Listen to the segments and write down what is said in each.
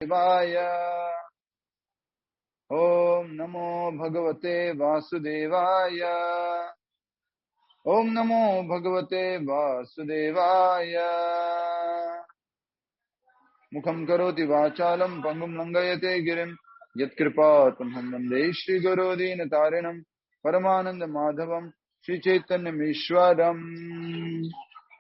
देवाय। ओम नमो भगवते वासुदेवाय। ओम नमो भगवते वासुदेवाय। मुखं करोति वाचालं पंगुं लंघयते गिरिं यत्कृपातमहं वन्दे श्रीगुरो दीनतारिणं परमानंद माधवं श्रीचैतन्यमीश्वरम्।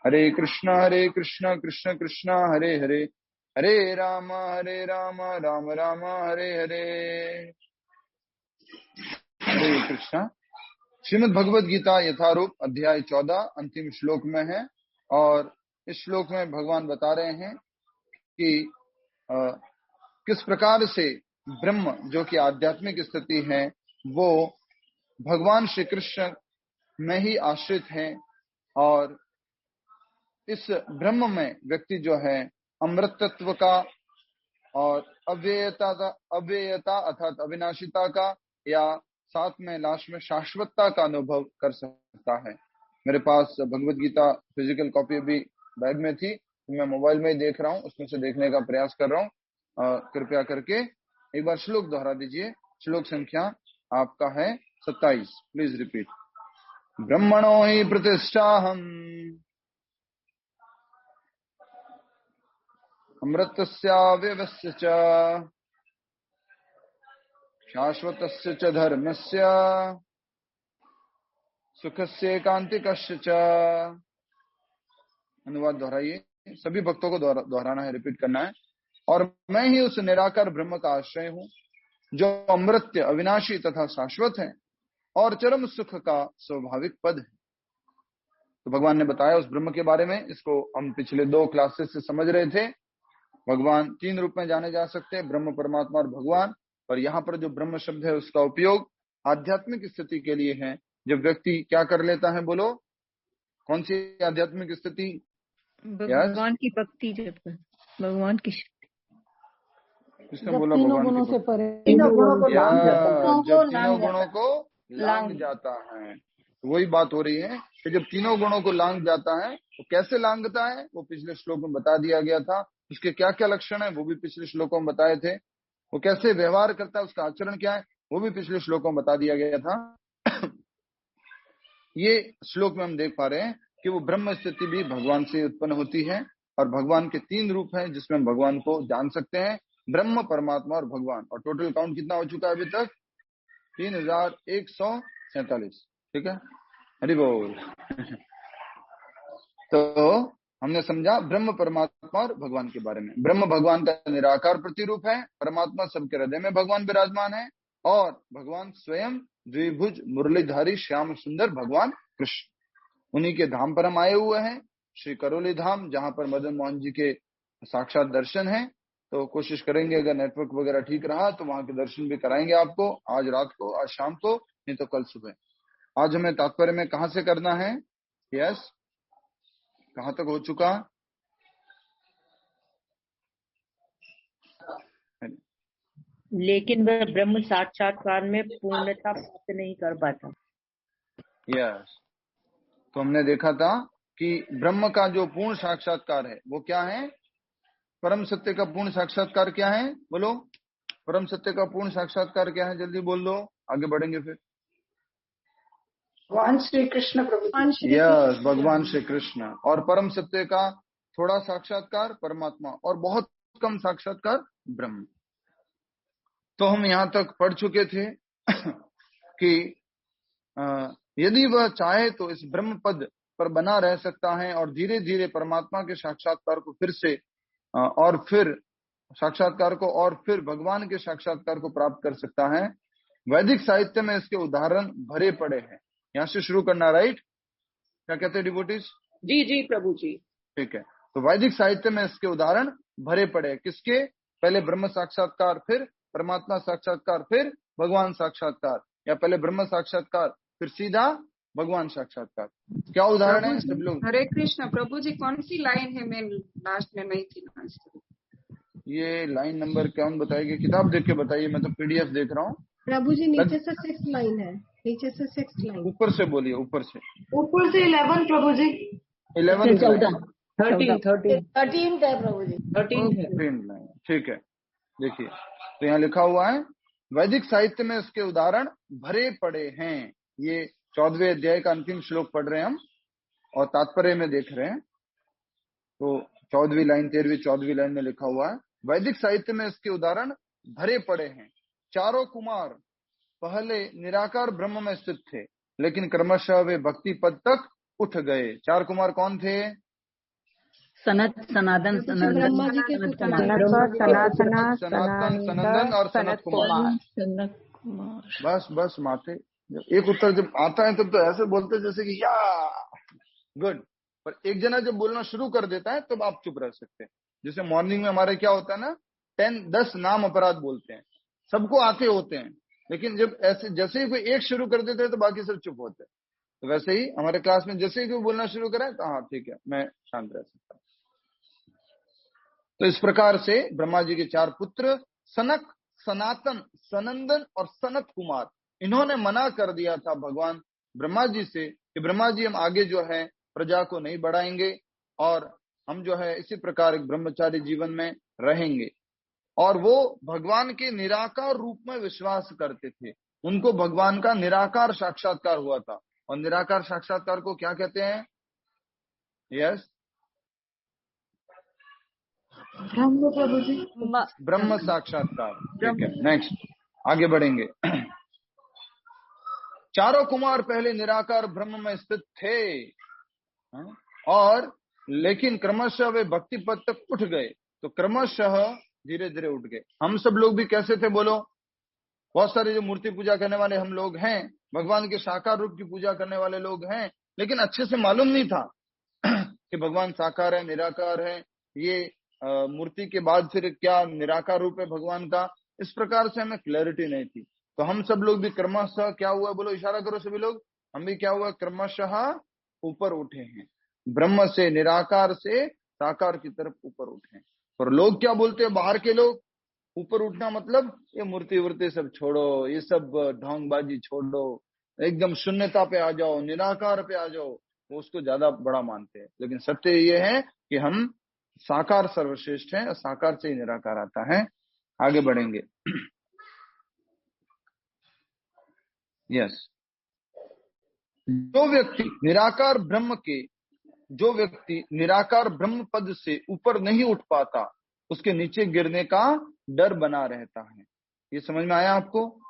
हरे कृष्ण कृष्ण कृष्ण हरे हरे, हरे राम राम राम हरे हरे। हरे कृष्ण। श्रीमद् भगवद गीता यथारूप अध्याय 14 अंतिम श्लोक में है और इस श्लोक में भगवान बता रहे हैं कि किस प्रकार से ब्रह्म जो कि आध्यात्मिक स्थिति है वो भगवान श्री कृष्ण में ही आश्रित है और इस ब्रह्म में व्यक्ति जो है अमृत तत्व का और अव्ययता अर्थात अविनाशिता का या साथ में लास्ट में शाश्वतता का अनुभव कर सकता है। मेरे पास भगवत गीता फिजिकल कॉपी भी बैग में थी, तो मैं मोबाइल में ही देख रहा हूँ, उसमें से देखने का प्रयास कर रहा हूँ। कृपया करके एक बार श्लोक दोहरा दीजिए। श्लोक संख्या आपका है 27। Please repeat. ब्रह्मणो हि प्रतिष्ठाहम् अमृतस्याव्ययस्य च शाश्वतस्य च धर्मस्य सुखस्य एकांतिकस्य च। अनुवाद दोहराइए, सभी भक्तों को दोहराना है, रिपीट करना है। और मैं ही उस निराकार ब्रह्म का आश्रय हूँ जो अमृत्य अविनाशी तथा शाश्वत है और चरम सुख का स्वाभाविक पद है। तो भगवान ने बताया उस ब्रह्म के बारे में। इसको हम पिछले 2 क्लासेस से समझ रहे थे। भगवान 3 रूप में जाने जा सकते हैं, ब्रह्म, परमात्मा और भगवान। और यहाँ पर जो ब्रह्म शब्द है उसका उपयोग आध्यात्मिक स्थिति के लिए है। जब व्यक्ति क्या कर लेता है, बोलो कौन सी आध्यात्मिक स्थिति? भगवान की भक्ति, जब भगवान की किसने बोला भगवान की भक्ति? तीनों गुणों को जब तीनों गुणों को लांग जाता है, वही बात हो रही है कि जब तीनों गुणों को लांग जाता है वो कैसे लांगता है वो पिछले श्लोक में बता दिया गया था। उसके क्या क्या लक्षण है वो भी पिछले श्लोकों में बताए थे। वो कैसे व्यवहार करता है, उसका आचरण क्या है वो भी पिछले श्लोकों में बता दिया गया था। ये श्लोक में हम देख पा रहे हैं कि वो ब्रह्म स्थिति भी भगवान से उत्पन्न होती है और भगवान के 3 रूप हैं जिसमें हम भगवान को जान सकते हैं, ब्रह्म, परमात्मा और भगवान। और टोटल काउंट कितना हो चुका है अभी तक? 3147। ठीक है, हरि बोल। तो हमने समझा ब्रह्म, परमात्मा और भगवान के बारे में। ब्रह्म भगवान का निराकार प्रतिरूप है, परमात्मा सबके हृदय में भगवान विराजमान है और भगवान स्वयं द्विभुज मुरलीधारी श्याम सुंदर भगवान कृष्ण, उन्हीं के धाम पर हम आए हुए हैं, श्री करोली धाम, जहां पर मदन मोहन जी के साक्षात दर्शन हैं। तो कोशिश करेंगे अगर नेटवर्क वगैरह ठीक रहा तो वहां के दर्शन भी कराएंगे आपको, आज रात को, आज शाम को, नहीं तो कल सुबह। आज हमें तात्पर्य में कहां से करना है? यस, कहां तक हो चुका? लेकिन वह ब्रह्म साक्षात्कार में पूर्णता प्राप्त नहीं कर पाता। यस, तो हमने देखा था कि ब्रह्म का जो पूर्ण साक्षात्कार है वो क्या है? परम सत्य का पूर्ण साक्षात्कार क्या है? बोलो, परम सत्य का पूर्ण साक्षात्कार क्या है? जल्दी बोल दो, आगे बढ़ेंगे फिर। भगवान श्री कृष्ण प्रभु। यस, भगवान श्री कृष्ण। और परम सत्य का थोड़ा साक्षात्कार परमात्मा और बहुत कम साक्षात्कार ब्रह्म। तो हम यहाँ तक पढ़ चुके थे कि यदि वह चाहे तो इस ब्रह्म पद पर बना रह सकता है और धीरे धीरे परमात्मा के साक्षात्कार को फिर से और फिर साक्षात्कार को और फिर भगवान के साक्षात्कार को प्राप्त कर सकता है। वैदिक साहित्य में इसके उदाहरण भरे पड़े हैं। यहाँ से शुरू करना, राइट? क्या कहते हैं डिवोटीज? जी जी प्रभु जी। ठीक है, तो वैदिक साहित्य में इसके उदाहरण भरे पड़े हैं। किसके? पहले ब्रह्म साक्षात्कार, फिर परमात्मा साक्षात्कार, फिर भगवान साक्षात्कार, या पहले ब्रह्म साक्षात्कार फिर सीधा भगवान साक्षात्कार। क्या उदाहरण है सब लोग? हरे कृष्ण प्रभु जी, कौन सी लाइन है? मैं लास्ट में नहीं थी। ये लाइन नंबर कौन बताएगी? किताब देख के बताइए, मैं तो पीडीएफ देख रहा हूँ। प्रभु जी नीचे से 6 लाइन है, नीचे से 6 लाइन। ऊपर से बोलिए, ऊपर से। ऊपर से 11 प्रभु जी। 11 13 है प्रभु जी। 13 13 लाइन, ठीक है। देखिए, तो यहाँ लिखा हुआ है वैदिक साहित्य में इसके उदाहरण भरे पड़े हैं। ये 14वें अध्याय का अंतिम श्लोक पढ़ रहे हैं हम और तात्पर्य में देख रहे हैं। तो 14वीं लाइन 13वीं 14वीं लाइन में लिखा हुआ है वैदिक साहित्य में इसके उदाहरण भरे पड़े हैं। चारों कुमार पहले निराकार ब्रह्म में स्थित थे, लेकिन क्रमशः वे भक्ति पद तक उठ गए। चार कुमार कौन थे? सनत, सनातन, सनंदन, ब्रह्मा जी के पुत्र सनातन, सनंदन और सनत कुमार। बस माते, एक उत्तर जब आता है तब तो ऐसे बोलते जैसे कि या गुड, पर एक जना जब बोलना शुरू कर देता है तब आप चुप रह सकते हैं। जैसे मॉर्निंग में हमारे क्या होता है ना, 10 नाम अपराध बोलते हैं, सबको आते होते हैं, लेकिन जब ऐसे जैसे ही कोई एक शुरू कर देते हैं तो बाकी सब चुप होते हैं। तो वैसे ही हमारे क्लास में जैसे ही कोई बोलना शुरू करा तो हाँ ठीक है, मैं शांत रह सकता हूँ। तो इस प्रकार से ब्रह्मा जी के 4 पुत्र सनक, सनातन, सनंदन और सनत कुमार, इन्होंने मना कर दिया था भगवान ब्रह्मा जी से कि ब्रह्मा जी हम आगे जो है प्रजा को नहीं बढ़ाएंगे और हम जो है इसी प्रकार एक ब्रह्मचारी जीवन में रहेंगे। और वो भगवान के निराकार रूप में विश्वास करते थे। उनको भगवान का निराकार साक्षात्कार हुआ था। और निराकार साक्षात्कार को क्या कहते हैं? यस, ब्रह्म प्रभु जी, ब्रह्म साक्षात्कार। ठीक है, नेक्स्ट आगे बढ़ेंगे। चारों कुमार पहले निराकार ब्रह्म में स्थित थे और लेकिन क्रमशः वे भक्ति पद तक उठ गए। तो क्रमशः धीरे धीरे उठ गए। हम सब लोग भी कैसे थे बोलो? बहुत सारे जो मूर्ति पूजा करने वाले हम लोग हैं, भगवान के साकार रूप की पूजा करने वाले लोग हैं, लेकिन अच्छे से मालूम नहीं था कि भगवान साकार है, निराकार है। ये मूर्ति के बाद फिर क्या निराकार रूप है भगवान का, इस प्रकार से हमें क्लैरिटी नहीं थी। तो हम सब लोग भी क्रमशः क्या हुआ बोलो, इशारा करो सभी लोग, हम भी क्या हुआ, क्रमशः ऊपर उठे हैं। ब्रह्म से, निराकार से साकार की तरफ ऊपर उठे। और लोग क्या बोलते हैं, बाहर के लोग, ऊपर उठना मतलब ये मूर्ति वूर्ति सब छोड़ो, ये सब ढोंगबाजी छोड़ो, एकदम शून्यता पे आ जाओ, निराकार पे आ जाओ, वो उसको ज्यादा बड़ा मानते हैं। लेकिन सत्य ये है कि हम साकार सर्वश्रेष्ठ हैं और साकार से ही निराकार आता है। आगे बढ़ेंगे। यस, जो व्यक्ति निराकार ब्रह्म पद से ऊपर नहीं उठ पाता, उसके नीचे गिरने का डर बना रहता है। ये समझ में आया आपको?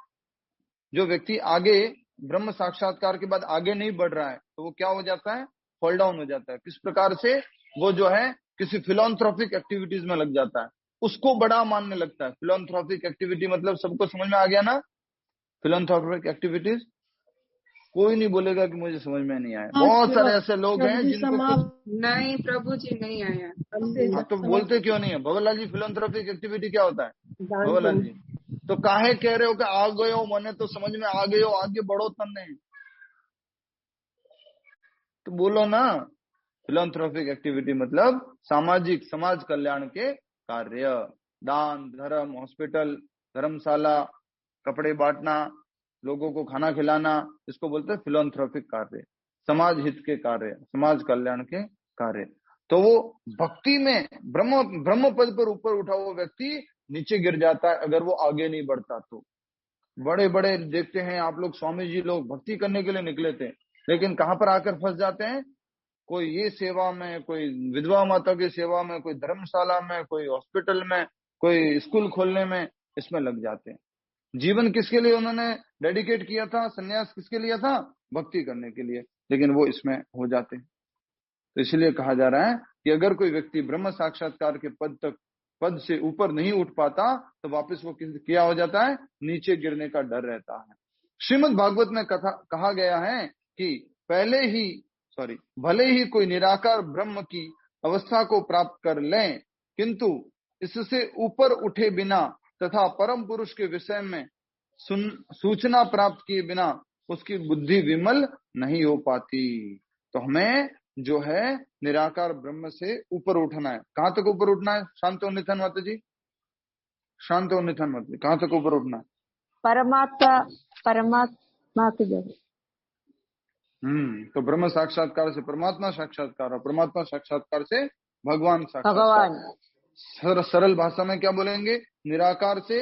जो व्यक्ति आगे ब्रह्म साक्षात्कार के बाद आगे नहीं बढ़ रहा है तो वो क्या हो जाता है, फॉल डाउन हो जाता है। किस प्रकार से? वो जो है किसी फिलॉन्थ्रोपिक एक्टिविटीज में लग जाता है, उसको बड़ा मानने लगता है। फिलॉन्थ्रोपिक एक्टिविटी मतलब सबको समझ में आ गया ना? फिलॉन्थ्रोपिक एक्टिविटीज कोई नहीं बोलेगा कि मुझे समझ में नहीं आया। बहुत सारे ऐसे लोग हैं जिनको नहीं प्रभु जी नहीं आया। तो बोलते क्यों नहीं है? भवलाल जी, फिलॉन्थ्रोपिक एक्टिविटी क्या होता है? भवलाल जी तो काहे कह रहे हो कि आ गए हो, मने तो समझ में आ गए हो, आगे बढ़ो तन्ने तो बोलो ना। फिलॉन्थ्रोपिक एक्टिविटी मतलब सामाजिक, समाज कल्याण के कार्य, दान, धर्म, हॉस्पिटल, धर्मशाला, कपड़े बांटना, लोगों को खाना खिलाना, इसको बोलते हैं फिलॉन्थ्रोपिक कार्य, समाज हित के कार्य, समाज कल्याण के कार्य। तो वो भक्ति में ब्रह्म पद पर ऊपर उठा हुआ व्यक्ति नीचे गिर जाता है अगर वो आगे नहीं बढ़ता। तो बड़े बड़े देखते हैं आप लोग, स्वामी जी लोग भक्ति करने के लिए निकले थे, लेकिन कहां पर आकर फंस जाते हैं? कोई ये सेवा में, कोई विधवा माता की सेवा में, कोई धर्मशाला में, कोई हॉस्पिटल में, कोई स्कूल खोलने में, इसमें लग जाते हैं। जीवन किसके लिए उन्होंने डेडिकेट किया था? संन्यास किसके लिए था? भक्ति करने के लिए, लेकिन वो इसमें हो जाते हैं। तो इसलिए कहा जा रहा है कि अगर कोई व्यक्ति ब्रह्म साक्षात्कार के पद से ऊपर नहीं उठ पाता तो वापस वो क्या हो जाता है? नीचे गिरने का डर रहता है। श्रीमद् भागवत में कहा गया है कि भले ही कोई निराकार ब्रह्म की अवस्था को प्राप्त कर लें, किंतु इससे ऊपर उठे बिना तथा परम पुरुष के विषय में सूचना प्राप्त किए बिना उसकी बुद्धि विमल नहीं हो पाती। तो हमें जो है निराकार ब्रह्म से ऊपर उठना है। कहां तक ऊपर उठना है? शांत और निधन माता जी, शांत और निधन माता जी, कहां तक ऊपर उठना है? परमात्मा की जगह। तो ब्रह्म साक्षात्कार से परमात्मा साक्षात्कार और परमात्मा साक्षात्कार से भगवान साक्षात्कार। सरल भाषा में क्या बोलेंगे? निराकार से,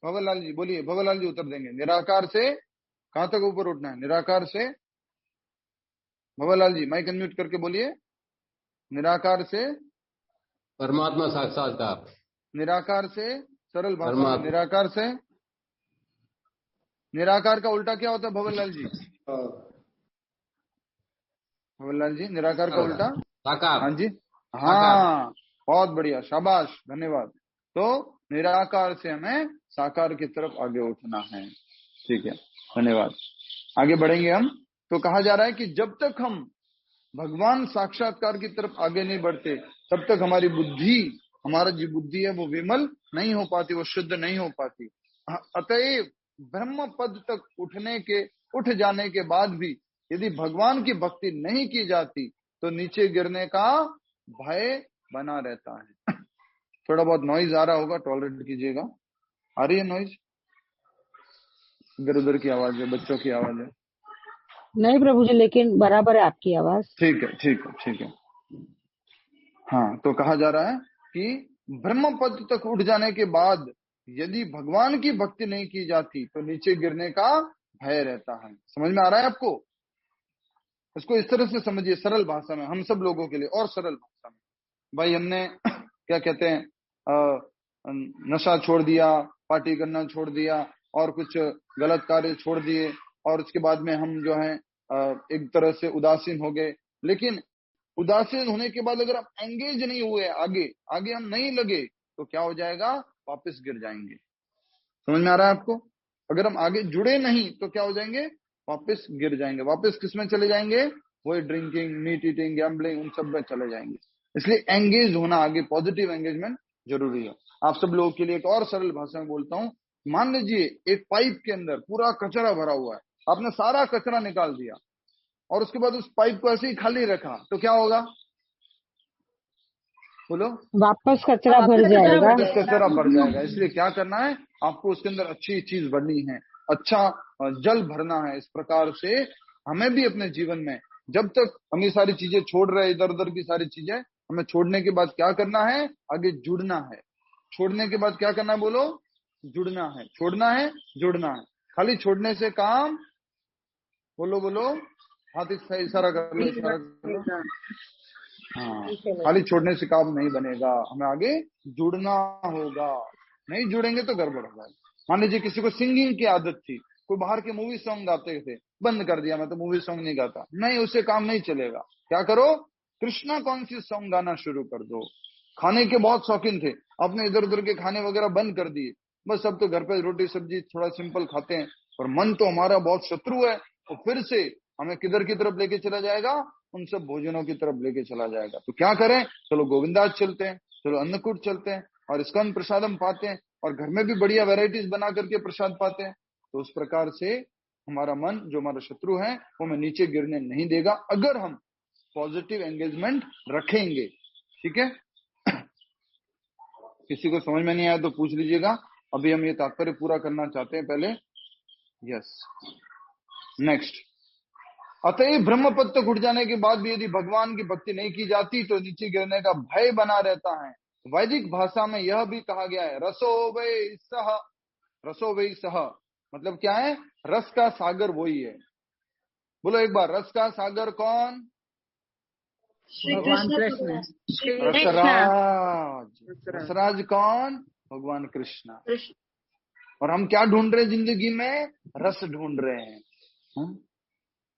भवरलाल जी बोलिए, भवरलाल जी उत्तर देंगे। निराकार से कहां तक ऊपर उठना है? निराकार से, भवरलाल जी माइक अनम्यूट करके बोलिए। निराकार से, परमात्मा साक्षात्कार। निराकार से, सरल भाषा में परमात्मा। निराकार से। निराकार का उल्टा क्या होता है भवरलाल जी? भवरलाल जी, निराकार का उल्टा? साकार। हाँ जी, हाँ, बहुत बढ़िया, शाबाश, धन्यवाद। तो निराकार से हमें साकार की तरफ आगे उठना है। ठीक है, धन्यवाद। आगे बढ़ेंगे हम। तो कहा जा रहा है कि जब तक हम भगवान साक्षात्कार की तरफ आगे नहीं बढ़ते, तब तक हमारी बुद्धि, हमारा जो बुद्धि है वो विमल नहीं हो पाती, वो शुद्ध नहीं हो पाती। अतएव ब्रह्म पद तक उठ जाने के बाद भी यदि भगवान की भक्ति नहीं की जाती तो नीचे गिरने का भय बना रहता है। थोड़ा बहुत नॉइज आ रहा होगा, टॉलरेट कीजिएगा। आ रही है नॉइज? इधर उधर की आवाज है, बच्चों की आवाज है। नहीं प्रभु जी, लेकिन बराबर है आपकी आवाज। ठीक है, ठीक है, ठीक है। हाँ, तो कहा जा रहा है कि ब्रह्म पद तक उठ जाने के बाद यदि भगवान की भक्ति नहीं की जाती तो नीचे गिरने का भय रहता है। समझ में आ रहा है आपको? इसको इस तरह से समझिए, सरल भाषा में, हम सब लोगों के लिए और सरल भाषा में। भाई हमने क्या कहते हैं, नशा छोड़ दिया, पार्टी करना छोड़ दिया और कुछ गलत कार्य छोड़ दिए, और उसके बाद में हम जो है एक तरह से उदासीन हो गए। लेकिन उदासीन होने के बाद अगर हम एंगेज नहीं हुए, आगे हम नहीं लगे, तो क्या हो जाएगा? वापस गिर जाएंगे। समझ में आ रहा है आपको? अगर हम आगे जुड़े नहीं तो क्या हो जाएंगे? वापस गिर जाएंगे। वापस किस में चले जाएंगे? वही ड्रिंकिंग, मीट ईटिंग, गैम्बलिंग, उन सब में चले जाएंगे। इसलिए एंगेज होना, आगे पॉजिटिव एंगेजमेंट जरूरी है। आप सब लोगों के लिए एक और सरल भाषा में बोलता हूं। मान लीजिए एक पाइप के अंदर पूरा कचरा भरा हुआ है, आपने सारा कचरा निकाल दिया और उसके बाद उस पाइप को ऐसे ही खाली रखा, तो क्या होगा? बोलो। वापस कचरा भर जाएगा। वापस कचरा भर जाएगा। इसलिए क्या करना है? आपको उसके अंदर अच्छी चीज भरनी है, अच्छा जल भरना है। इस प्रकार से हमें भी अपने जीवन में, जब तक हम ये सारी चीजें छोड़ रहे हैं, इधर उधर की सारी चीजें, हमें छोड़ने के बाद क्या करना है? आगे जुड़ना है। छोड़ने के बाद क्या करना है? बोलो। जुड़ना है। छोड़ना है, जुड़ना है। खाली छोड़ने से काम, बोलो बोलो, हाथ इशारा कर लो, इशारा कर लो। हाँ, खाली छोड़ने से काम नहीं बनेगा, हमें आगे जुड़ना होगा। नहीं जुड़ेंगे तो गड़बड़ होगा। मान लीजिए किसी को सिंगिंग की आदत थी, कोई बाहर के मूवी सॉन्ग गाते थे, बंद कर दिया, मैं तो मूवी सॉन्ग नहीं गाता, नहीं, उससे काम नहीं चलेगा। क्या करो? कृष्णा कॉन्शियस सॉन्ग गाना शुरू कर दो। खाने के बहुत शौकीन थे, आपने इधर उधर के खाने वगैरह बंद कर दिए, बस अब तो घर पे रोटी सब्जी थोड़ा सिंपल खाते हैं, और मन तो हमारा बहुत शत्रु है, तो फिर से हमें किधर की तरफ लेके चला जाएगा? उन सब भोजनों की तरफ लेके चला जाएगा। तो क्या करें? चलो गोविंदाज चलते हैं, चलो अन्नकूट चलते हैं और इस्कॉन प्रसादम पाते हैं, और घर में भी बढ़िया वैरायटीज बना करके प्रसाद पाते हैं। तो उस प्रकार से हमारा मन, जो हमारा शत्रु है, वो हमें नीचे गिरने नहीं देगा, अगर हम पॉजिटिव एंगेजमेंट रखेंगे। ठीक है? किसी को समझ में नहीं आया तो पूछ लीजिएगा, अभी हम ये तात्पर्य पूरा करना चाहते हैं पहले। Yes, next. अतः ब्रह्म पद तक उठ जाने के बाद भी यदि भगवान की भक्ति नहीं की जाती तो नीचे गिरने का भय बना रहता है। वैदिक भाषा में यह भी कहा गया है, रसो वै सह, रसो वै सह मतलब क्या है? रस का सागर वही है। बोलो एक बार, रस का सागर कौन? भगवान कृष्ण। रसराज। रसराज कौन? भगवान कृष्ण। और हम क्या ढूंढ रहे हैं जिंदगी में? रस ढूंढ रहे हैं।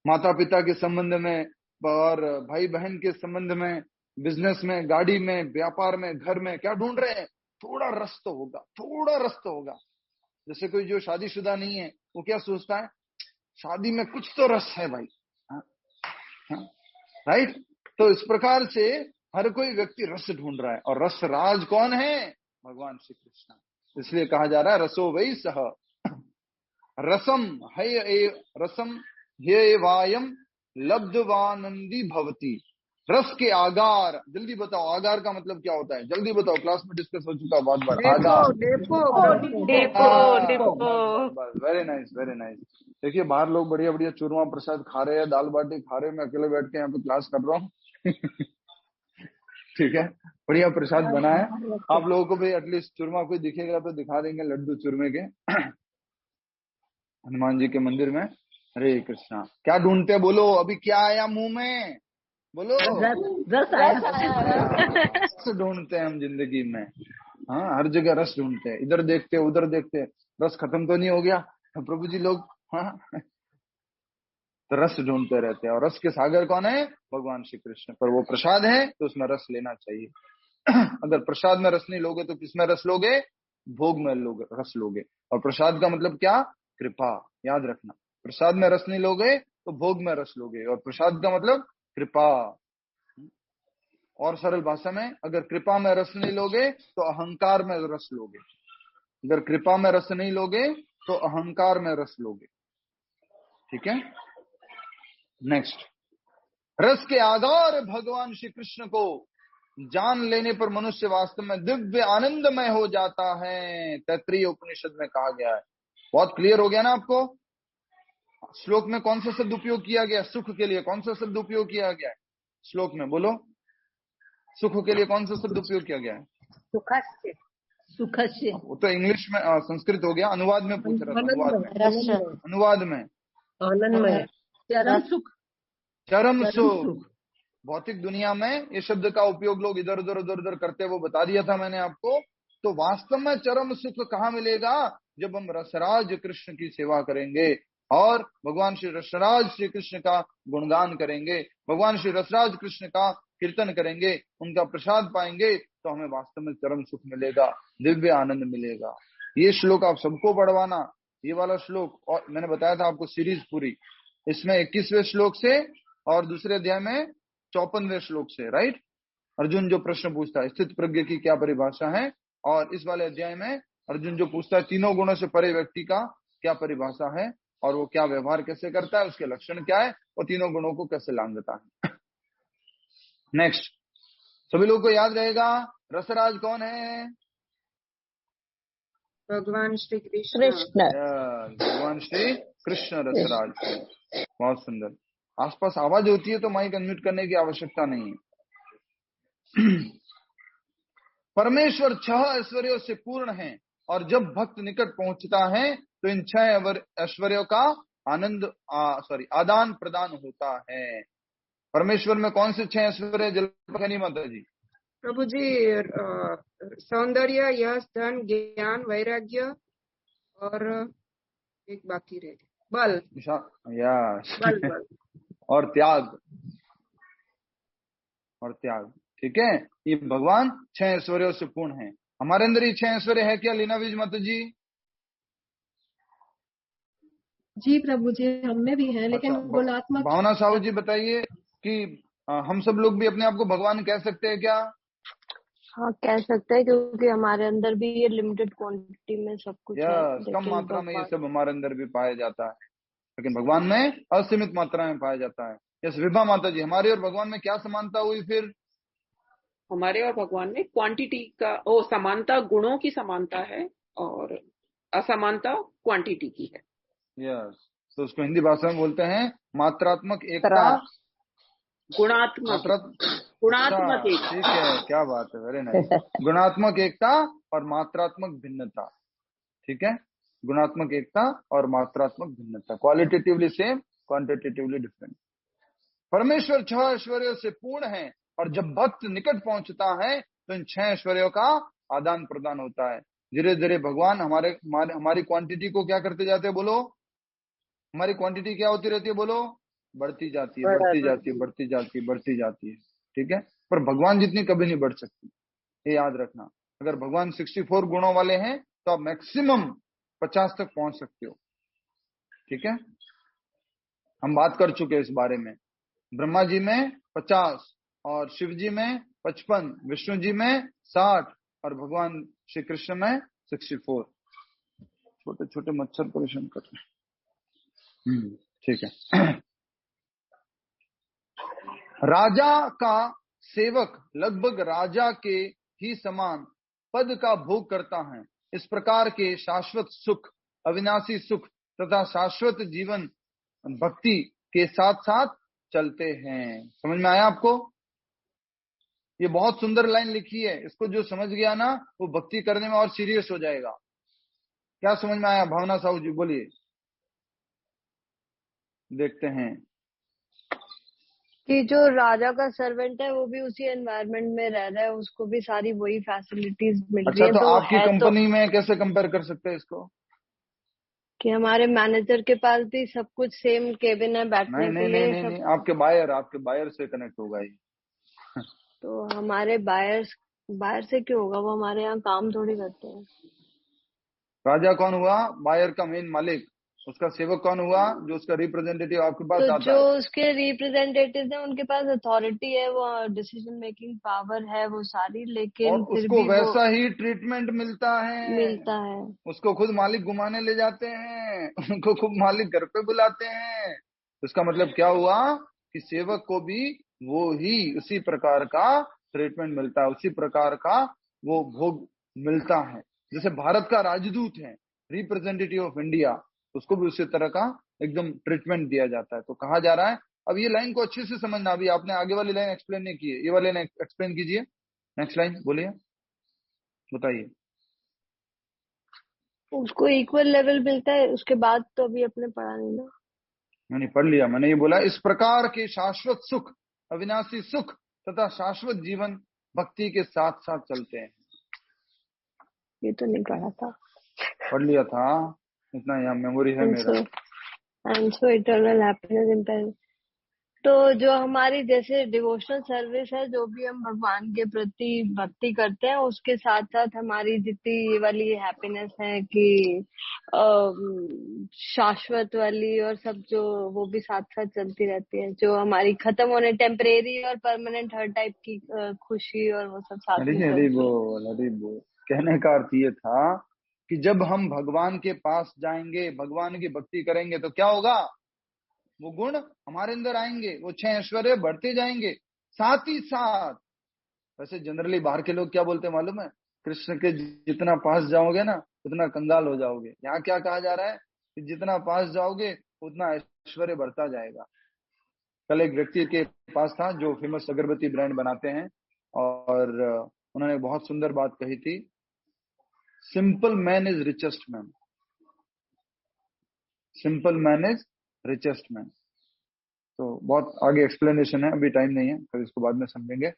माता पिता के संबंध में, और भाई बहन के संबंध में, बिजनेस में, गाड़ी में, व्यापार में, घर में, क्या ढूंढ रहे हैं? थोड़ा रस तो होगा, थोड़ा रस तो होगा। जैसे कोई जो शादीशुदा नहीं है, वो क्या सोचता है? शादी में कुछ तो रस है भाई। राइट? तो इस प्रकार से हर कोई व्यक्ति रस ढूंढ रहा है, और रस राज कौन है? भगवान श्री कृष्ण। इसलिए कहा जा रहा है रसो वै सह रसम है, रसम ये वायम लब्धवानंदी भवती। रस के आगार, जल्दी बताओ, आगार का मतलब क्या होता है? जल्दी बताओ, क्लास में डिस्कस हो चुका बहुत बार। आगार, वेरी नाइस, वेरी नाइस। देखिए बाहर लोग बढ़िया बढ़िया चूरमा प्रसाद खा रहे हैं, दाल बाटी खा रहे हैं, मैं अकेले बैठ के यहाँ पे क्लास कर रहा हूँ। ठीक है, बढ़िया प्रसाद बना है। आप लोगों को भी एटलीस्ट चूरमा कोई दिखेगा तो दिखा देंगे, लड्डू चूरमे के हनुमान जी के मंदिर में। हरे कृष्णा। क्या ढूंढते हैं बोलो, अभी क्या आया मुंह में बोलो? रस आया। रस ढूंढते हैं हम जिंदगी में। हाँ, हर जगह रस ढूंढते हैं, इधर देखते उधर देखते, रस खत्म तो नहीं हो गया प्रभु जी लोग? हाँ, तो रस ढूंढते रहते हैं। और रस के सागर कौन है? भगवान श्री कृष्ण। पर वो प्रसाद है तो उसमें रस लेना चाहिए। अगर प्रसाद में रस नहीं लोगे तो किसमें रस लोगे? भोग में लोगे रस लोगे। और प्रसाद का मतलब क्या? कृपा। याद रखना, प्रसाद में रस नहीं लोगे तो भोग में रस लोगे, और प्रसाद का मतलब कृपा। और सरल भाषा में, अगर कृपा में रस नहीं लोगे तो अहंकार में रस लोगे। अगर कृपा में रस नहीं लोगे तो अहंकार में रस लोगे। ठीक है, नेक्स्ट। रस के आधार भगवान श्री कृष्ण को जान लेने पर मनुष्य वास्तव में दिव्य आनंदमय हो जाता है, तैत्तिरीय उपनिषद में कहा गया है। बहुत क्लियर हो गया ना आपको? श्लोक में कौन सा शब्द उपयोग किया गया? सुख के लिए कौन सा शब्द उपयोग किया गया है श्लोक में? बोलो, सुख के लिए कौन सा शब्द उपयोग किया गया है? सुखस्य। सुखस्य। वो तो इंग्लिश में, संस्कृत हो गया। अनुवाद में पूछ रहा था। अनुवाद में आनंदमय। चरम सुख। चरम सुख। भौतिक दुनिया में ये शब्द का उपयोग लोग इधर उधर करते, वो बता दिया था मैंने आपको। तो वास्तव में चरम सुख कहाँ मिलेगा? जब हम रसराज कृष्ण की सेवा करेंगे और भगवान श्री रसराज श्री कृष्ण का गुणगान करेंगे, भगवान श्री रसराज कृष्ण का कीर्तन करेंगे, उनका प्रसाद पाएंगे, तो हमें वास्तव में चरम सुख मिलेगा, दिव्य आनंद मिलेगा। ये श्लोक आप सबको पढ़वाना, ये वाला श्लोक। और मैंने बताया था आपको सीरीज पूरी, इसमें 21वें श्लोक से और दूसरे अध्याय में 54वें श्लोक से, राइट? अर्जुन जो प्रश्न पूछता है, स्थित प्रज्ञ की क्या परिभाषा है, और इस वाले अध्याय में अर्जुन जो पूछता है, तीनों गुणों से परे व्यक्ति का क्या परिभाषा है, और वो क्या व्यवहार कैसे करता है, उसके लक्षण क्या है, और तीनों गुणों को कैसे लांघता है। नेक्स्ट, सभी लोगों को याद रहेगा रसराज कौन है? भगवान श्री कृष्ण। भगवान श्री कृष्ण रसराज है। बहुत सुंदर। आसपास आवाज होती है तो माइक अनम्यूट करने की आवश्यकता नहीं है। परमेश्वर 6 ऐश्वर्यों से पूर्ण है, और जब भक्त निकट पहुंचता है तो इन 6 ऐश्वर्यों का आदान प्रदान होता है। परमेश्वर में कौन से 6 ऐश्वर्य? जलपनी माता जी। प्रभु जी, सौंदर्य, यश, धन, ज्ञान, वैराग्य, और एक बाकी रह गया, बल। बल और त्याग। और त्याग, ठीक है। ये भगवान 6 ऐश्वर्यों से पूर्ण है। हमारे अंदर ये 6 ऐश्वर्य है क्या लीना बीज माता जी? जी प्रभु जी, हम में भी है, लेकिन गुणात्मक। भावना साहू जी बताइए कि हम सब लोग भी अपने आप को भगवान कह सकते हैं क्या? हाँ, कह सकते हैं, क्योंकि हमारे अंदर भी ये लिमिटेड क्वांटिटी में सब कुछ है। कम मात्रा में ये सब हमारे अंदर भी पाया जाता है, लेकिन भगवान में असीमित मात्रा में पाया जाता है। यस, विभा माता जी, हमारे और भगवान में क्या समानता हुई फिर? हमारे और भगवान में क्वांटिटी का समानता, गुणों की समानता है, और असमानता क्वांटिटी की है। यस, तो उसको हिंदी भाषा में बोलते हैं मात्रात्मक एकता, गुणात्मक एकता। ठीक है, क्या बात है, वेरी नाइस। गुणात्मक एकता और मात्रात्मक भिन्नता, ठीक है। गुणात्मक एकता और मात्रात्मक भिन्नता, क्वालिटेटिवली सेम, क्वांटिटेटिवली डिफरेंट। परमेश्वर 6 ऐश्वर्यों से पूर्ण है, और जब भक्त निकट पहुंचता है तो इन 6 ऐश्वर्यों का आदान प्रदान होता है। धीरे धीरे भगवान हमारी क्वांटिटी को क्या करते जाते हैं? बोलो, हमारी क्वांटिटी क्या होती रहती है? बोलो, बढ़ती जाती है, बढ़ती जाती है, बढ़ती जाती है, बढ़ती जाती है, ठीक है। पर भगवान जितनी कभी नहीं बढ़ सकती, ये याद रखना। अगर भगवान 64 गुणों वाले हैं तो आप मैक्सिमम 50 तक पहुंच सकते हो, ठीक है। हम बात कर चुके हैं इस बारे में। ब्रह्मा जी में 50, और शिव जी में 55, विष्णु जी में 60, और भगवान श्री कृष्ण में 64। छोटे छोटे मच्छर परेशान कर रहे हैं, ठीक है। राजा का सेवक लगभग राजा के ही समान पद का भोग करता है। इस प्रकार के शाश्वत सुख, अविनाशी सुख तथा शाश्वत जीवन भक्ति के साथ साथ चलते हैं। समझ में आया आपको? ये बहुत सुंदर लाइन लिखी है, इसको जो समझ गया ना वो भक्ति करने में और सीरियस हो जाएगा। क्या समझ में आया भावना साहू जी, बोलिए, देखते हैं। कि जो राजा का सर्वेंट है वो भी उसी एनवायरनमेंट में रह रहा है, उसको भी सारी वही फैसिलिटीज मिल रही अच्छा, है, तो तो आपकी है तो कंपनी में कैसे कंपेयर कर सकते हैं इसको? कि हमारे मैनेजर के पास भी सब कुछ सेम केबिन है नहीं बैठने नहीं के नहीं लिए नहीं सब। नहीं, आपके बायर से कनेक्ट होगा ये। तो हमारे बायर से क्यों होगा, वो हमारे यहाँ काम थोड़ी करते हैं। राजा कौन हुआ? बायर का मेन मालिक। उसका सेवक कौन हुआ? जो उसका रिप्रेजेंटेटिव आपके पास तो आता जो है। उसके रिप्रेजेंटेटिव है उनके पास अथॉरिटी है, वो डिसीजन मेकिंग पावर है वो सारी, और लेकिन फिर उसको भी वो वैसा ही ट्रीटमेंट मिलता है। मिलता है। उसको खुद मालिक घुमाने ले जाते हैं, उनको खुद मालिक घर पे बुलाते हैं। उसका मतलब क्या हुआ कि सेवक को भी वो ही उसी प्रकार का ट्रीटमेंट मिलता है, उसी प्रकार का वो भोग मिलता है। जैसे भारत का राजदूत है, रिप्रेजेंटेटिव ऑफ इंडिया, उसको भी उसी तरह का एकदम ट्रीटमेंट दिया जाता है। तो कहा जा रहा है, अब ये लाइन को अच्छे से समझना, अभी आपने आगे वाली लाइन एक्सप्लेन नहीं की है, ये वाली लाइन एक्सप्लेन कीजिए। नेक्स्ट लाइन बोलिए, बताइए। उसको इक्वल लेवल मिलता है, उसके बाद तो अभी अपने पढ़ा नहीं ना। मैंने पढ़ लिया, मैंने ये बोला, इस प्रकार के शाश्वत सुख, अविनाशी सुख तथा शाश्वत जीवन भक्ति के साथ साथ चलते हैं। ये तो नहीं पढ़ा था। पढ़ लिया था, इतना यहाँ मेमोरी है मेरा। And so eternal happiness empire. तो जो हमारी जैसे डिवोशनल सर्विस है, जो भी हम भगवान के प्रति भक्ति करते हैं, उसके साथ साथ हमारी जितनी ये वाली हैप्पीनेस है कि शाश्वत वाली और सब, जो वो भी साथ साथ चलती रहती है, जो हमारी खत्म होने टेम्परेरी और परमानेंट हर टाइप की खुशी और वो सब साथ में हरी चलती है। बोल, हरी बोल। कहने का अर्थ ये था कि जब हम भगवान के पास जाएंगे, भगवान की भक्ति करेंगे, तो क्या होगा? वो गुण हमारे अंदर आएंगे, वो 6 ऐश्वर्य बढ़ते जाएंगे। साथ ही साथ, वैसे जनरली बाहर के लोग क्या बोलते हैं मालूम है? कृष्ण के जितना पास जाओगे ना उतना कंगाल हो जाओगे। यहाँ क्या कहा जा रहा है कि जितना पास जाओगे उतना ऐश्वर्य बढ़ता जाएगा। कल एक व्यक्ति के पास था जो फेमस अगरबत्ती ब्रांड बनाते हैं, और उन्होंने बहुत सुंदर बात कही थी, simple man is richest man. Simple man is richest man. तो बहुत आगे एक्सप्लेनेशन है, अभी टाइम नहीं है, फिर इसको बाद में समझेंगे।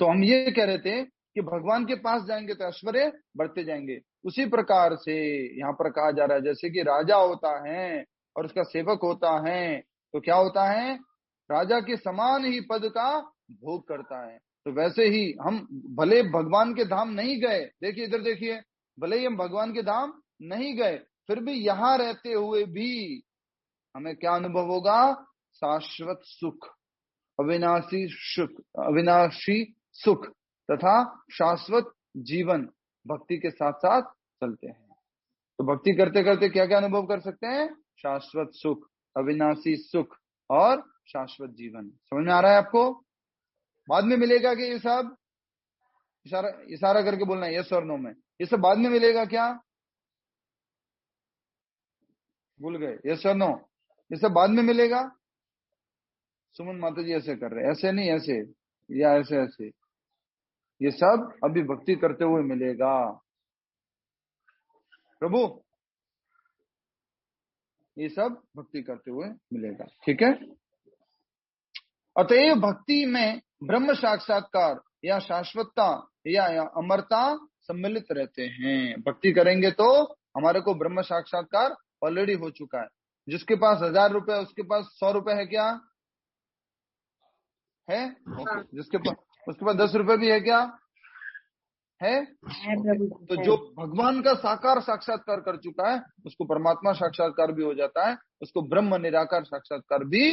तो हम ये कह रहे थे कि भगवान के पास जाएंगे तो ऐश्वर्य बढ़ते जाएंगे। उसी प्रकार से यहाँ पर कहा जा रहा है, जैसे कि राजा होता है और उसका सेवक होता है, तो क्या होता है? राजा के समान ही पद का भोग करता है। तो वैसे ही हम भले भगवान के धाम नहीं गए, देखिए इधर देखिए, भले ही हम भगवान के धाम नहीं गए, फिर भी यहाँ रहते हुए भी हमें क्या अनुभव होगा? शाश्वत सुख, अविनाशी सुख तथा शाश्वत जीवन भक्ति के साथ साथ चलते हैं। तो भक्ति करते करते क्या क्या अनुभव कर सकते हैं? शाश्वत सुख, अविनाशी सुख और शाश्वत जीवन। समझ में आ रहा है आपको? बाद में मिलेगा कि ये सब? इशारा करके बोलना है यस और नो में। ये सब बाद में मिलेगा क्या? भूल गए? यस और नो? ये सब बाद में मिलेगा? सुमन माता जी ऐसे कर रहे हैं, ऐसे नहीं, ऐसे या ऐसे ऐसे। ये सब अभी भक्ति करते हुए मिलेगा प्रभु, ये सब भक्ति करते हुए मिलेगा। ठीक है? अतएव भक्ति में ब्रह्म साक्षात्कार या शाश्वतता या अमरता सम्मिलित रहते हैं। भक्ति करेंगे तो हमारे को ब्रह्म साक्षात्कार ऑलरेडी हो चुका है। जिसके पास 1000 रुपए उसके पास 100 रुपए है क्या? है? ओके। जिसके पास, उसके पास 10 रुपए भी है क्या? है? प्रभु जी, तो है। जो भगवान का साकार साक्षात्कार कर चुका है उसको परमात्मा साक्षात्कार भी हो जाता है, उसको ब्रह्म निराकार साक्षात्कार भी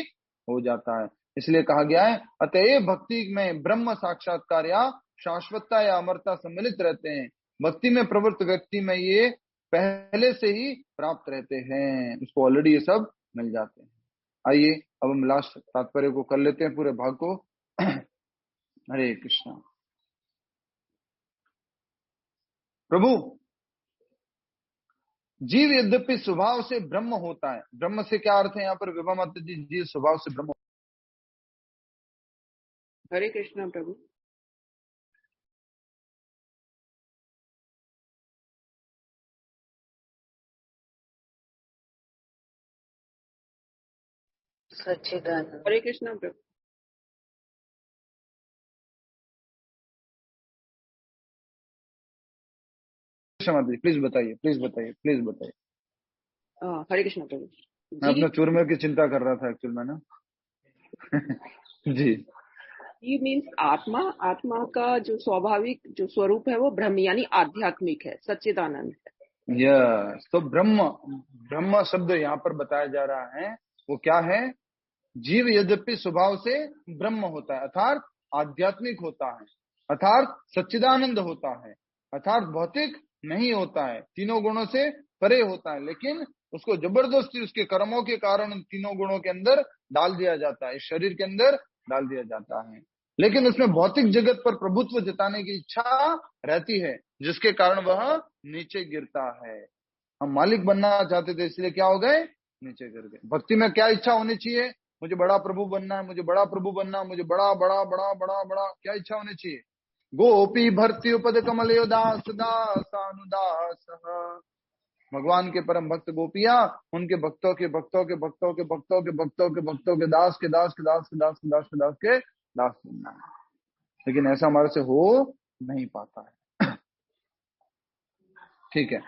हो जाता है। इसलिए कहा गया है, अतएव भक्ति में ब्रह्म साक्षात्कार या शाश्वतता या अमरता सम्मिलित रहते हैं। भक्ति में प्रवृत्त व्यक्ति में ये पहले से ही प्राप्त रहते हैं, उसको ऑलरेडी ये सब मिल जाते हैं। आइए अब हम लास्ट तात्पर्य को कर लेते हैं, पूरे भाग को। हरे कृष्णा। प्रभु, जीव यद्यपि स्वभाव से ब्रह्म होता है। ब्रह्म से क्या अर्थ है यहाँ पर विभा माता जी? जीव स्वभाव से ब्रह्म। हरे कृष्णा प्रभु। सच्चिदानंद। हरे कृष्णा प्रभु। प्लीज बताइए, प्लीज बताइए, प्लीज बताइए। हरे कृष्णा प्रभु मैं अपना चूरमे की चिंता कर रहा था एक्चुअल में ना। जी। जीव मीन्स आत्मा। आत्मा का जो स्वाभाविक जो स्वरूप है वो ब्रह्म यानी आध्यात्मिक है, सच्चिदानंद है। यस, तो ब्रह्म शब्द यहाँ पर बताया जा रहा है, वो क्या है? जीव यद्यपि स्वभाव से ब्रह्म होता है, अर्थात आध्यात्मिक होता है, अर्थात सच्चिदानंद होता है, अर्थात भौतिक नहीं होता है, तीनों गुणों से परे होता है, लेकिन उसको जबरदस्ती उसके कर्मों के कारण इन तीनों गुणों के अंदर डाल दिया जाता है, शरीर के अंदर डाल दिया जाता है। लेकिन उसमें भौतिक जगत पर प्रभुत्व जताने की इच्छा रहती है, जिसके कारण वह नीचे गिरता है। हम मालिक बनना चाहते थे, इसलिए क्या हो गए? नीचे गिर गए। भक्ति में क्या इच्छा होनी चाहिए? मुझे बड़ा प्रभु बनना है, मुझे बड़ा प्रभु बनना, मुझे बड़ा बड़ा बड़ा बड़ा बड़ा क्या इच्छा होनी चाहिए? गोपी भर्ती उपद कमल दास दासानुदास। भगवान के परम भक्त गोपियां उनके भक्तों के भक्तों के भक्तों के भक्तों के भक्तों के भक्तों के दास के दास के दास के दास के दास के दास के दास बनना है। लेकिन ऐसा हमारे से हो नहीं पाता है। ठीक है,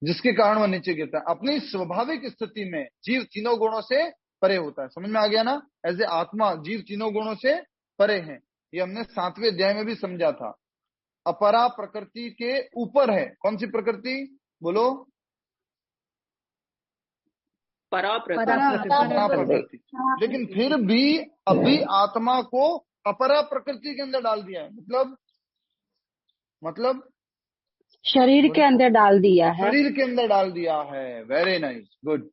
जिसके कारण वह नीचे गिरता है। अपनी स्वाभाविक स्थिति में जीव तीनों गुणों से परे होता है। समझ में आ गया ना? ऐसे आत्मा जीव तीनों गुणों से परे है। ये हमने 7वें अध्याय में भी समझा था। अपरा प्रकृति के ऊपर है। कौन सी प्रकृति? बोलो। परा प्रकृति। लेकिन फिर भी अभी आत्मा को अपरा प्रकृति के अंदर डाल दिया है। मतलब शरीर के अंदर डाल दिया है। शरीर के अंदर डाल दिया है। Very nice, good.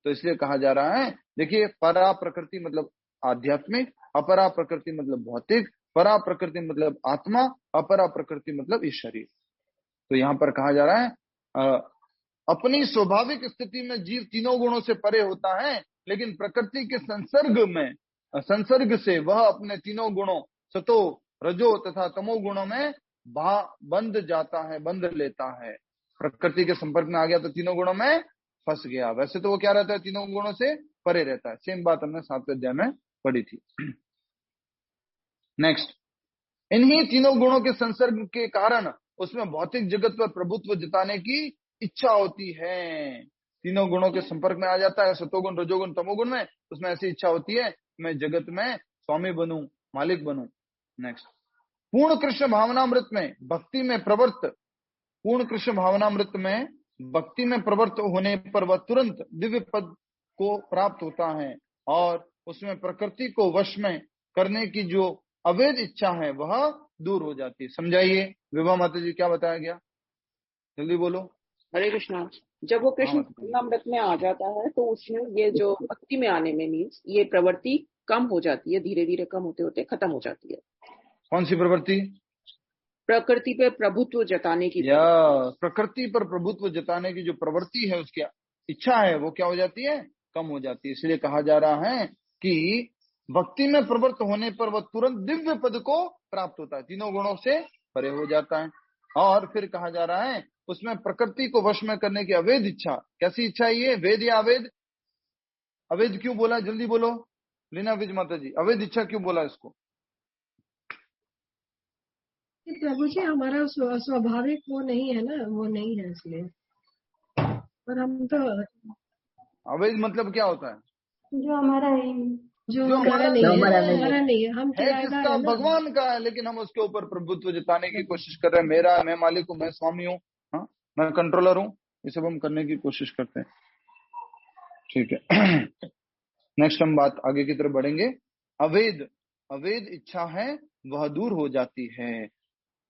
तो इसलिए कहा जा रहा है, देखिए, परा प्रकृति मतलब आध्यात्मिक, अपरा प्रकृति मतलब भौतिक, परा प्रकृति मतलब आत्मा, अपरा प्रकृति मतलब इस शरीर। तो यहाँ पर कहा जा रहा है अपनी स्वाभाविक स्थिति में जीव तीनों गुणों से परे होता है, लेकिन प्रकृति के संसर्ग से वह अपने तीनों गुणों सतो रजो तथा तमो गुणों में बंध जाता है, बंध लेता है। प्रकृति के संपर्क में आ गया तो तीनों गुणों में फंस गया। वैसे तो वो क्या रहता है? तीनों गुणों से परे रहता है। सेम बात हमने 7वें अध्याय में पढ़ी थी। नेक्स्ट, इन्हीं तीनों गुणों के संसर्ग के कारण उसमें भौतिक जगत पर प्रभुत्व जताने की इच्छा होती है। तीनों गुणों के संपर्क में आ जाता है, सतोगुण रजोगुण तमोगुण में, उसमें ऐसी इच्छा होती है मैं जगत में स्वामी बनूं, मालिक बनूं। नेक्स्ट, पूर्ण कृष्ण भावनामृत में भक्ति में प्रवृत्त, पूर्ण कृष्ण भावनामृत में भक्ति में प्रवृत्त होने पर वह तुरंत दिव्य पद को प्राप्त होता है और उसमें प्रकृति को वश में करने की जो अवैध इच्छा है वह दूर हो जाती है। समझाइए विभा माता जी, क्या बताया गया? जल्दी बोलो। हरे कृष्णा। जब वो कृष्ण भावनामृत में आ जाता है तो उसमें ये जो भक्ति में आने में मीन्स ये प्रवृत्ति कम हो जाती है, धीरे धीरे कम होते होते खत्म हो जाती है। कौन सी प्रवृत्ति? प्रकृति पे प्रभुत्व जताने की। या प्रकृति पर प्रभुत्व जताने की जो प्रवृत्ति है, उसकी इच्छा है, वो क्या हो जाती है? कम हो जाती है। इसलिए कहा जा रहा है कि भक्ति में प्रवृत्त होने पर वह तुरंत दिव्य पद को प्राप्त होता है, तीनों गुणों से परे हो जाता है। और फिर कहा जा रहा है उसमें प्रकृति को वश में करने की अवैध इच्छा। कैसी इच्छा है ये? वेद या अवैध? अवैध क्यों बोला? जल्दी बोलो लीना विज माता जी, अवैध इच्छा क्यों बोला इसको? प्रभु जी, हमारा स्वाभाविक वो नहीं है ना, वो नहीं है इसलिए। पर हम तो अवैध मतलब क्या होता है? जो हमारा है, जो हमारा नहीं है, हम किसका? भगवान का है, लेकिन हम उसके ऊपर प्रभुत्व जताने की कोशिश कर रहे हैं। मेरा, मैं मालिक हूँ, मैं स्वामी हूँ, हाँ, मैं कंट्रोलर हूँ, ये सब हम करने की कोशिश करते हैं। ठीक है। नेक्स्ट हम बात आगे की तरफ बढ़ेंगे। अवैध इच्छा है वह दूर हो जाती है।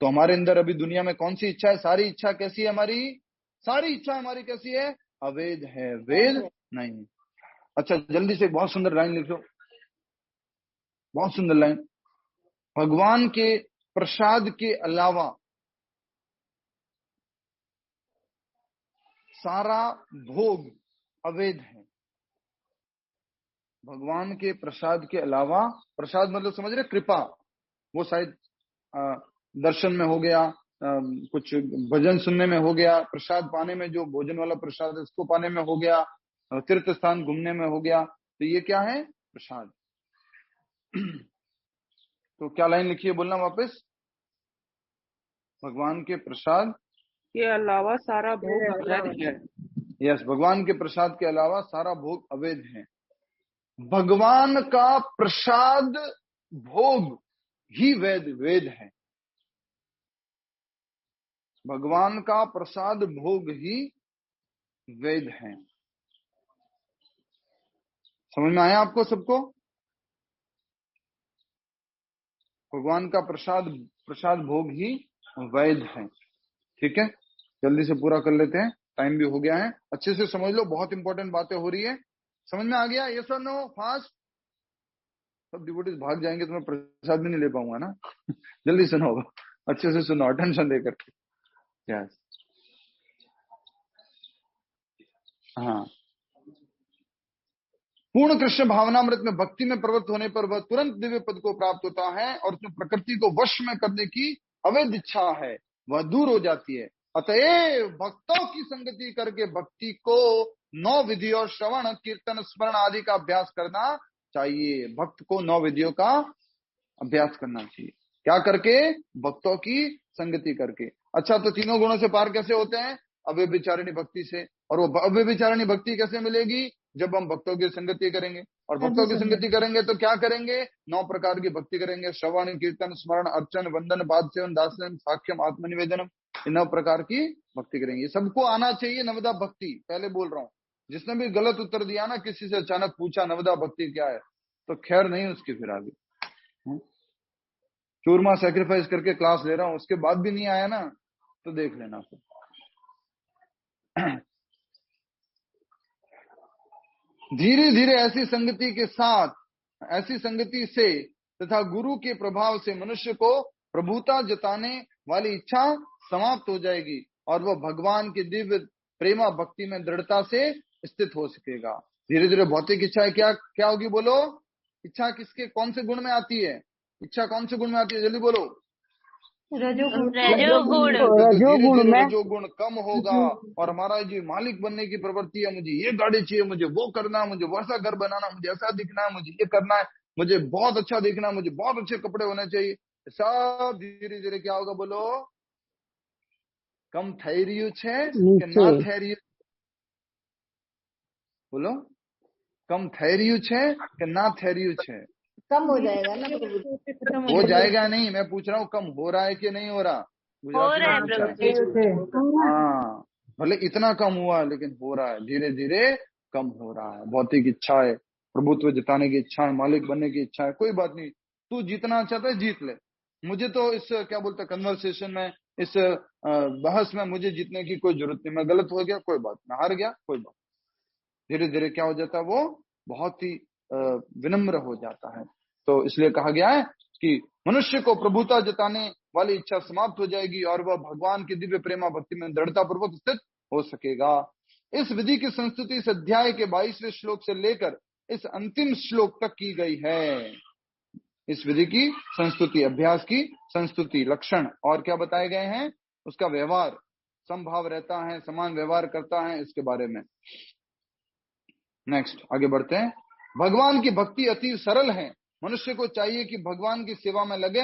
तो हमारे अंदर अभी दुनिया में कौन सी इच्छा है? सारी इच्छा कैसी है हमारी? सारी इच्छा हमारी कैसी है? अवैध है, वेद नहीं। अच्छा, जल्दी से बहुत सुंदर लाइन लिख लो, बहुत सुंदर लाइन। भगवान के प्रसाद के अलावा सारा भोग अवैध है। भगवान के प्रसाद के अलावा, प्रसाद मतलब समझ रहे, कृपा, वो शायद दर्शन में हो गया, कुछ भजन सुनने में हो गया, प्रसाद पाने में, जो भोजन वाला प्रसाद है उसको पाने में हो गया, तीर्थ स्थान घूमने में हो गया, तो ये क्या है? प्रसाद। तो क्या लाइन लिखी है, बोलना वापस। भगवान के प्रसाद के अलावा सारा भोग अवैध है। यस, भगवान के प्रसाद के अलावा सारा भोग अवैध है। भगवान का प्रसाद भोग ही वेद है। भगवान का प्रसाद भोग ही वेद है। समझ में आया आपको सबको? भगवान का प्रसाद भोग ही वैध है। ठीक है, जल्दी से पूरा कर लेते हैं, टाइम भी हो गया है। अच्छे से समझ लो, बहुत इंपॉर्टेंट बातें हो रही है। समझ में आ गया? यस और नो? फास्ट। सब डिवोटीज भाग जाएंगे तो मैं प्रसाद भी नहीं ले पाऊंगा ना। जल्दी सुनो, अच्छे से सुनो, अटेंशन देकर के। यस, हाँ। पूर्ण कृष्ण भावनामृत में भक्ति में प्रवृत्त होने पर वह तुरंत दिव्य पद को प्राप्त होता है और उसमें प्रकृति को वश में करने की अवैध इच्छा है वह दूर हो जाती है। अतएव भक्तों की संगति करके भक्ति को 9 विधियों श्रवण कीर्तन स्मरण आदि का अभ्यास करना चाहिए। भक्त को 9 विधियों का अभ्यास करना चाहिए। क्या करके? भक्तों की संगति करके। अच्छा, तो तीनों गुणों से पार कैसे होते हैं? अव्यभिचारिणी भक्ति से। और वो अव्यभिचारिणी भक्ति कैसे मिलेगी? जब हम भक्तों की संगति करेंगे। और भक्तों की संगति करेंगे तो क्या करेंगे? 9 प्रकार की भक्ति करेंगे। श्रवण कीर्तन स्मरण अर्चन वंदन पाद सेवन दासन साक्ष्यम आत्मनिवेदनम, 9 प्रकार की भक्ति करेंगे। सबको आना चाहिए नवदा भक्ति। पहले बोल रहा हूँ, जिसने भी गलत उत्तर दिया ना, किसी से अचानक पूछा नवदा भक्ति क्या है, तो खैर नहीं उसकी फिर आगे। चूरमा सेक्रीफाइस करके क्लास ले रहा हूं, उसके बाद भी नहीं आया ना, तो देख लेना फिर। धीरे धीरे ऐसी संगति से तथा गुरु के प्रभाव से मनुष्य को प्रभुता जताने वाली इच्छा समाप्त हो जाएगी और वह भगवान की दिव्य प्रेमा भक्ति में दृढ़ता से स्थित हो सकेगा। धीरे धीरे भौतिक इच्छा क्या होगी? बोलो, इच्छा किसके कौन से गुण में आती है? इच्छा कौन से गुण में आती है? जल्दी बोलो। रजोगुण। रजोगुण कम होगा और हमारा जो मालिक बनने की प्रवृत्ति है, मुझे ये गाड़ी चाहिए, मुझे वो करना है, मुझे वैसा घर बनाना, मुझे ऐसा दिखना है, मुझे ये करना है, मुझे बहुत अच्छा दिखना है, मुझे बहुत अच्छे कपड़े होने चाहिए, सब धीरे धीरे क्या होगा? बोलो, कम થઈ રહ્યું છે કે ના થઈ રહ્યું? बोलो, कम થઈ રહ્યું છે કે ના થઈ રહ્યું છે? कम हो जाएगा ना? हो जाएगा नहीं, मैं पूछ रहा हूँ कम हो रहा है कि नहीं हो रहा? हो रहा है प्रभु जी। हाँ, भले इतना कम हुआ लेकिन हो रहा है, धीरे धीरे कम हो रहा है। भौतिक इच्छा है, प्रभुत्व जिताने की इच्छा है, मालिक बनने की इच्छा है, कोई बात नहीं, तू जीतना चाहता है जीत ले। मुझे तो इस क्या बोलते कन्वर्सेशन में, इस बहस में मुझे जीतने की कोई जरूरत नहीं। मैं गलत हो गया कोई बात, मैं हार गया कोई बात। धीरे धीरे क्या हो जाता है? वो बहुत ही विनम्र हो जाता है। तो इसलिए कहा गया है कि मनुष्य को प्रभुता जताने वाली इच्छा समाप्त हो जाएगी और वह भगवान की दिव्य प्रेमा भक्ति में दृढ़ता पूर्वक स्थित हो सकेगा। इस विधि की संस्तुति इस अध्याय के 22वें श्लोक से लेकर इस अंतिम श्लोक तक की गई है। इस विधि की संस्तुति, अभ्यास की संस्तुति, लक्षण और क्या बताए गए हैं? उसका व्यवहार समभाव रहता है, समान व्यवहार करता है, इसके बारे में। नेक्स्ट आगे बढ़ते हैं। भगवान की भक्ति अति सरल है। मनुष्य को चाहिए कि भगवान की सेवा में लगे।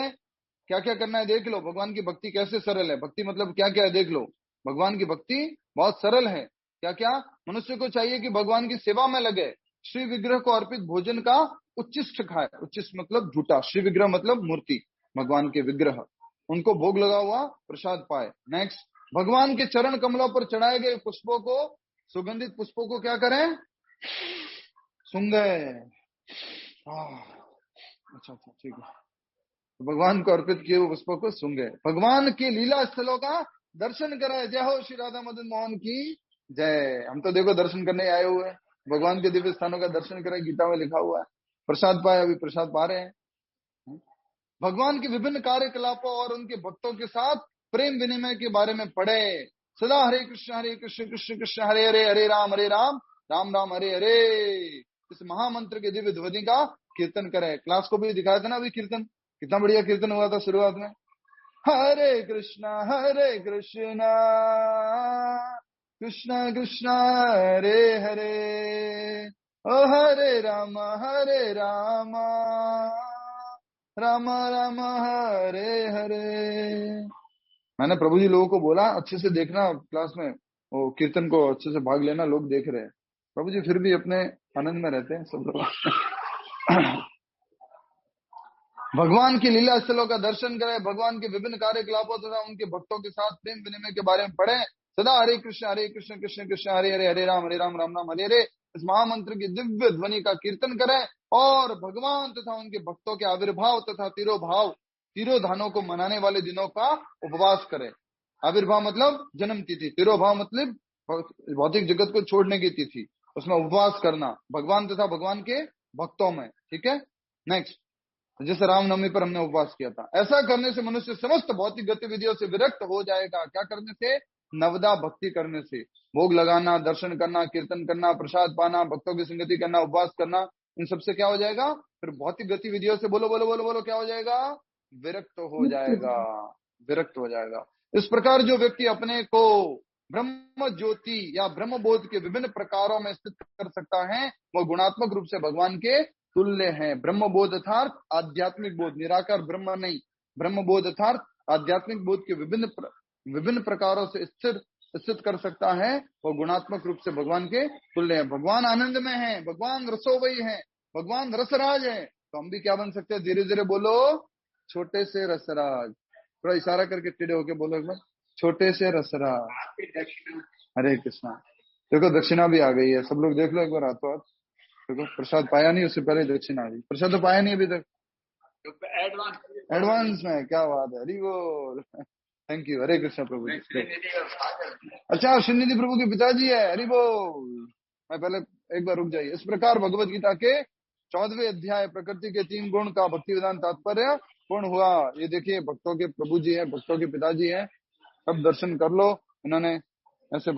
क्या क्या करना है देख लो। भगवान की भक्ति कैसे सरल है? भक्ति मतलब क्या क्या है देख लो। भगवान की भक्ति बहुत सरल है। क्या क्या? मनुष्य को चाहिए कि भगवान की सेवा में लगे, श्री विग्रह को अर्पित भोजन का उच्चिष्ट खाए। उच्चिष्ट मतलब झूठा, श्री विग्रह मतलब मूर्ति, भगवान के विग्रह, उनको भोग लगा हुआ प्रसाद पाए। नेक्स्ट, भगवान के चरण कमलों पर चढ़ाए गए पुष्पों को, सुगंधित पुष्पों को क्या करें? सूंघे। अच्छा ठीक है, भगवान को अर्पित किए हुए पुष्पों को सूंघे। भगवान के लीला स्थलों का दर्शन करें। जय हो श्री राधा मदन मोहन की जय। हम तो देखो दर्शन करने आए हुए हैं, भगवान के दिव्य स्थानों का दर्शन करें, गीता में लिखा हुआ है। प्रसाद पाए, अभी प्रसाद पा रहे हैं। भगवान के विभिन्न कार्यकलापों और उनके भक्तों के साथ प्रेम विनिमय के बारे में पढ़े। सदा हरे कृष्ण कृष्ण कृष्ण हरे हरे, हरे राम राम राम हरे हरे, इस महामंत्र के दिव्य ध्वनि का कीर्तन करें। क्लास को भी दिखाया था ना अभी कीर्तन, कितना बढ़िया कीर्तन हुआ था शुरुआत में। हरे कृष्णा कृष्ण कृष्ण हरे हरे, ओ हरे राम राम राम हरे हरे। मैंने प्रभु जी लोगों को बोला अच्छे से देखना क्लास में, वो कीर्तन को अच्छे से भाग लेना, लोग देख रहे हैं। प्रभु जी फिर भी अपने आनंद में रहते हैं सब लोग। भगवान की लीला स्थलों का दर्शन करें, भगवान के विभिन्न कार्यकलापों तथा उनके भक्तों के साथ प्रेम विनिमय के बारे में पढ़ें। सदा हरे कृष्ण कृष्ण कृष्ण हरे हरे, हरे राम राम राम हरे हरे, इस महामंत्र की दिव्य ध्वनि का कीर्तन करें और भगवान तथा उनके भक्तों के आविर्भाव तथा तिरोधानों को मनाने वाले दिनों का उपवास करें। आविर्भाव मतलब जन्म तिथि, तिरोभाव मतलब भौतिक जगत को छोड़ने की तिथि, उसमें उपवास करना भगवान तथा भगवान के भक्तों में। ठीक है, नेक्स्ट, जैसे रामनवमी पर हमने उपवास किया था। ऐसा करने से मनुष्य समस्त भौतिक गतिविधियों से विरक्त हो जाएगा। क्या करने से? नवदा भक्ति करने से। भोग लगाना, दर्शन करना, कीर्तन करना, प्रसाद पाना, भक्तों की संगति करना, उपवास करना, इन सबसे क्या हो जाएगा? फिर भौतिक गतिविधियों से बोलो बोलो बोलो बोलो क्या हो जाएगा? विरक्त हो जाएगा, विरक्त हो जाएगा। इस प्रकार जो व्यक्ति अपने को ब्रह्म ज्योति या ब्रह्म बोध के विभिन्न प्रकारों में स्थित कर सकता है, वो गुणात्मक रूप से भगवान के तुल्य है। ब्रह्म बोध अर्थात आध्यात्मिक बोध, निराकार ब्रह्म नहीं, ब्रह्म बोध अर्थात आध्यात्मिक बोध के विभिन्न प्रकारों से स्थित कर सकता है, वो गुणात्मक रूप से भगवान के तुल्य है। भगवान आनंद में है, भगवान रसोवई है, भगवान रसराज है, तो हम भी क्या बन सकते हैं? धीरे धीरे बोलो, छोटे से रसराज। थोड़ा इशारा करके टेढ़े होके बोलो एक बार, छोटे से रसराज। हरे कृष्णा। देखो दक्षिणा भी आ गई है, सब लोग देख लो एक बार हाथों हाथ। देखो प्रसाद पाया नहीं, उससे पहले दक्षिणा आ गई। प्रसाद तो पाया नहीं अभी तक, एडवांस में। क्या बात है, हरि बोल, थैंक यू। हरे कृष्णा प्रभु जी। अच्छा, श्रीनिधि प्रभु के पिताजी है, हरि बोल। मैं पहले एक बार रुक जाइए। इस प्रकार भगवत गीता के 14वें अध्याय प्रकृति के 3 गुण का भक्ति विधान तात्पर्य पूर्ण हुआ। ये देखिए भक्तों के प्रभु जी है, भक्तों के पिताजी है, सब दर्शन कर लो। इन्होंने ऐसे